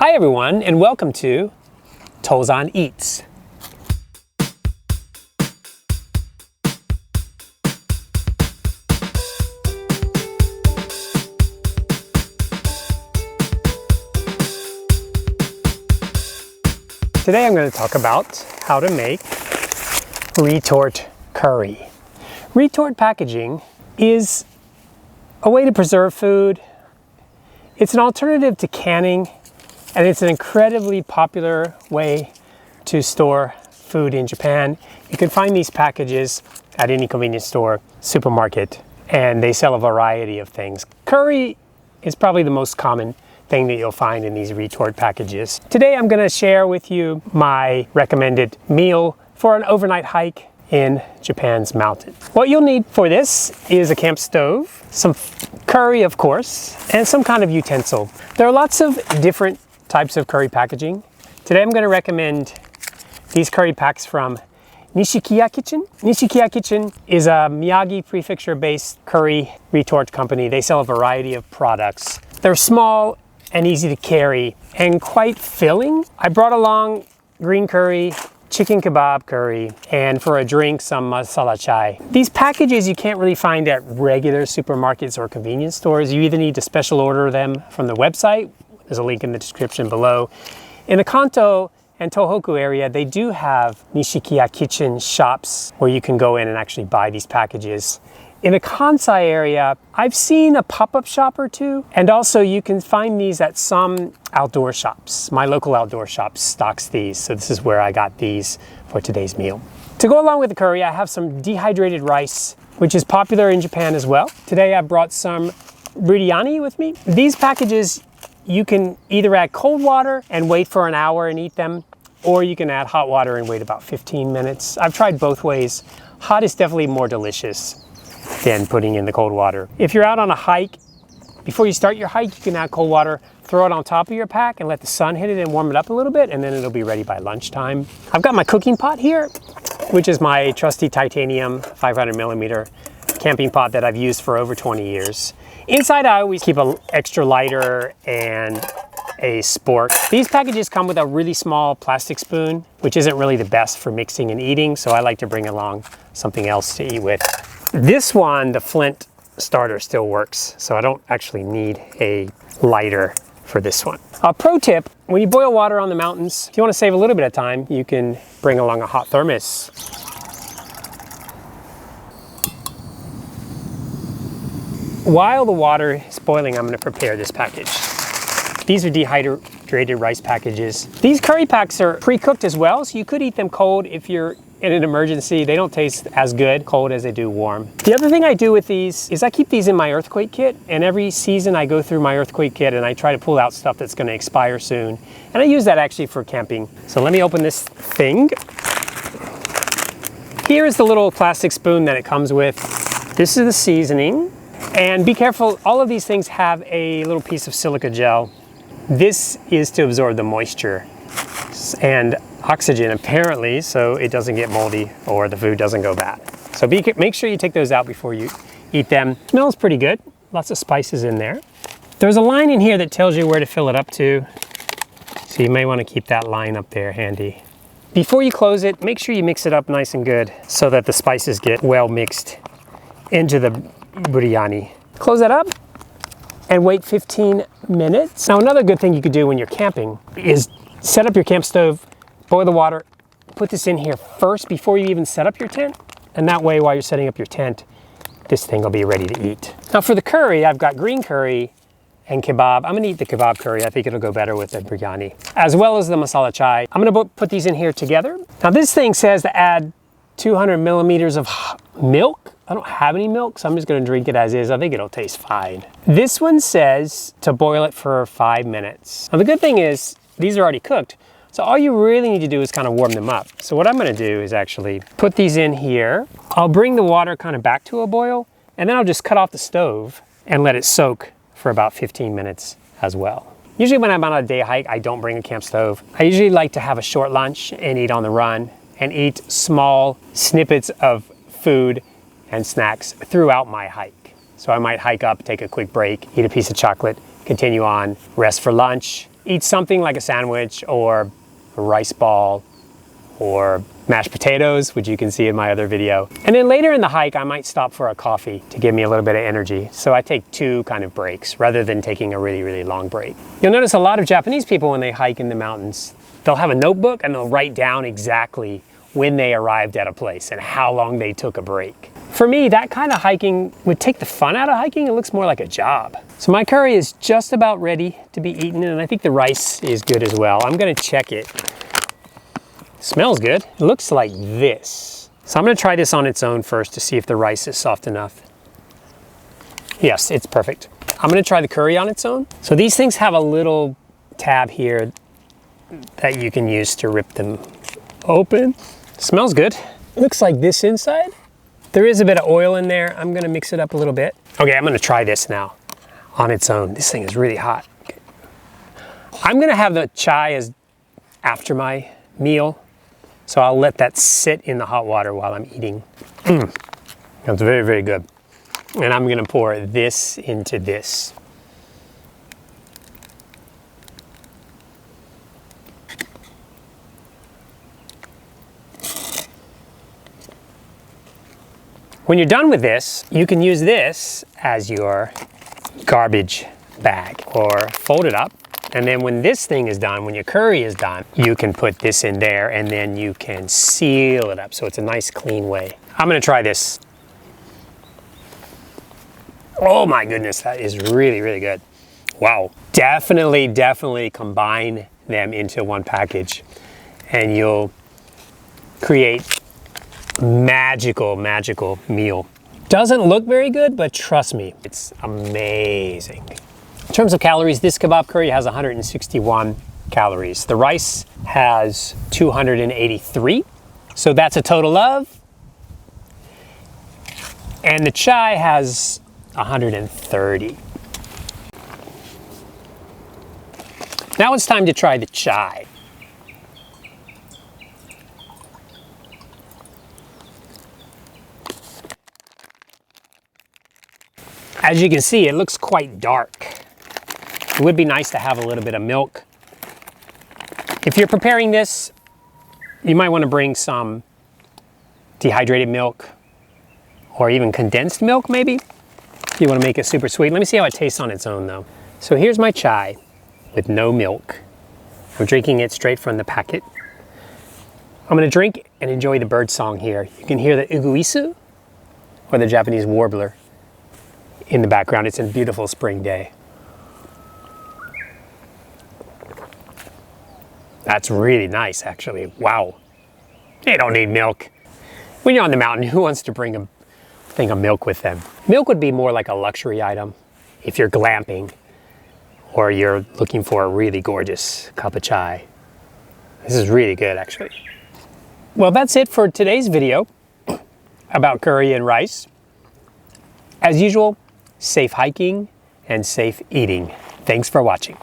Hi everyone, and welcome to Tozan Eats. Today I'm going to talk about how to make retort curry. Retort packaging is a way to preserve food. It's an alternative to canning, and it's an incredibly popular way to store food in Japan. You can find these packages at any convenience store, supermarket, and they sell a variety of things. Curry is probably the most common thing that you'll find in these retort packages. Today I'm going to share with you my recommended meal for an overnight hike in Japan's mountain. What you'll need for this is a camp stove, some curry of course, and some kind of utensil. There are lots of different types of curry packaging. Today I'm going to recommend these curry packs from Nishikiya Kitchen. Nishikiya Kitchen is a Miyagi prefecture-based curry retort company. They sell a variety of products. They're small and easy to carry and quite filling. I brought along green curry, chicken kebab curry, and for a drink, some masala chai. These packages you can't really find at regular supermarkets or convenience stores. You either need to special order them from the website. There's a link in the description below. In the Kanto and Tohoku area, they do have Nishikiya Kitchen shops where you can go in and actually buy these packages. In the Kansai area, I've seen a pop-up shop or two, and also you can find these at some outdoor shops. My local outdoor shop stocks these, so this is where I got these for today's meal. To go along with the curry, I have some dehydrated rice, which is popular in Japan as well. Today I brought some biryani with me. These packages, you can either add cold water and wait for an hour and eat them, or you can add hot water and wait about 15 minutes. I've tried both ways. Hot is definitely more delicious than putting in the cold water. If you're out on a hike, before you start your hike, you can add cold water, throw it on top of your pack and let the sun hit it and warm it up a little bit, and then it'll be ready by lunchtime. I've got my cooking pot here, which is my trusty titanium 500 millimeter camping pot that I've used for over 20 years. Inside I always keep an extra lighter and a spork. These packages come with a really small plastic spoon, which isn't really the best for mixing and eating, so I like to bring along something else to eat with. This one, the flint starter, still works, so I don't actually need a lighter for this one. A pro tip, when you boil water on the mountains, if you want to save a little bit of time, you can bring along a hot thermos. While the water is boiling, I'm going to prepare this package. These are dehydrated rice packages. These curry packs are pre-cooked as well, so you could eat them cold if you're in an emergency. They don't taste as good cold as they do warm. The other thing I do with these is I keep these in my earthquake kit, and every season I go through my earthquake kit and I try to pull out stuff that's going to expire soon. And I use that actually for camping. So let me open this thing. Here is the little plastic spoon that it comes with. This is the seasoning. And be careful, all of these things have a little piece of silica gel. This is to absorb the moisture and oxygen apparently, so it doesn't get moldy or the food doesn't go bad. So make sure you take those out before you eat them. Smells pretty good. Lots of spices in there. There's a line in here that tells you where to fill it up to, so you may want to keep that line up there handy. Before you close it, make sure you mix it up nice and good so that the spices get well mixed into the biryani. Close that up and wait 15 minutes. Now another good thing you could do when you're camping is set up your camp stove, boil the water, put this in here first before you even set up your tent, and that way while you're setting up your tent, this thing will be ready to eat. Now for the curry, I've got green curry and kebab. I'm gonna eat the kebab curry. I think it'll go better with the biryani, as well as the masala chai. I'm gonna put these in here together. Now this thing says to add 200 millimeters of milk. I don't have any milk, so I'm just gonna drink it as is. I think it'll taste fine. This one says to boil it for 5 minutes. Now the good thing is, these are already cooked, so all you really need to do is kind of warm them up. So what I'm gonna do is actually put these in here. I'll bring the water kind of back to a boil, and then I'll just cut off the stove and let it soak for about 15 minutes as well. Usually when I'm on a day hike, I don't bring a camp stove. I usually like to have a short lunch and eat on the run, and eat small snippets of food and snacks throughout my hike. So I might hike up, take a quick break, eat a piece of chocolate, continue on, rest for lunch, eat something like a sandwich or a rice ball or mashed potatoes, which you can see in my other video. And then later in the hike, I might stop for a coffee to give me a little bit of energy. So I take 2 kind of breaks rather than taking a really, really long break. You'll notice a lot of Japanese people when they hike in the mountains, they'll have a notebook and they'll write down exactly when they arrived at a place and how long they took a break. For me, that kind of hiking would take the fun out of hiking. It looks more like a job. So my curry is just about ready to be eaten, and I think the rice is good as well. I'm gonna check it. Smells good. It looks like this. So I'm gonna try this on its own first to see if the rice is soft enough. Yes, it's perfect. I'm gonna try the curry on its own. So these things have a little tab here that you can use to rip them open. Smells good. Looks like this inside. There is a bit of oil in there. I'm gonna mix it up a little bit. Okay, I'm gonna try this now on its own. This thing is really hot. Okay. I'm gonna have the chai as after my meal. So I'll let that sit in the hot water while I'm eating. That's very, very good. And I'm gonna pour this into this. When you're done with this, you can use this as your garbage bag or fold it up. And then when this thing is done, when your curry is done, you can put this in there and then you can seal it up. So it's a nice clean way. I'm gonna try this. Oh my goodness, that is really, really good. Wow. Definitely combine them into one package and you'll create magical meal. Doesn't look very good, but trust me, it's amazing. In terms of calories, this kebab curry has 161 calories. The rice has 283, so that's a total of. And the chai has 130. Now it's time to try the chai. As you can see, it looks quite dark. It would be nice to have a little bit of milk. If you're preparing this, you might want to bring some dehydrated milk or even condensed milk maybe. If you want to make it super sweet. Let me see how it tastes on its own though. So here's my chai with no milk. I'm drinking it straight from the packet. I'm going to drink and enjoy the bird song here. You can hear the uguisu, or the Japanese warbler, in the background. It's a beautiful spring day. That's really nice, actually. Wow. They don't need milk. When you're on the mountain, who wants to bring a thing of milk with them? Milk would be more like a luxury item if you're glamping or you're looking for a really gorgeous cup of chai. This is really good, actually. Well, that's it for today's video about curry and rice. As usual, safe hiking and safe eating. Thanks for watching.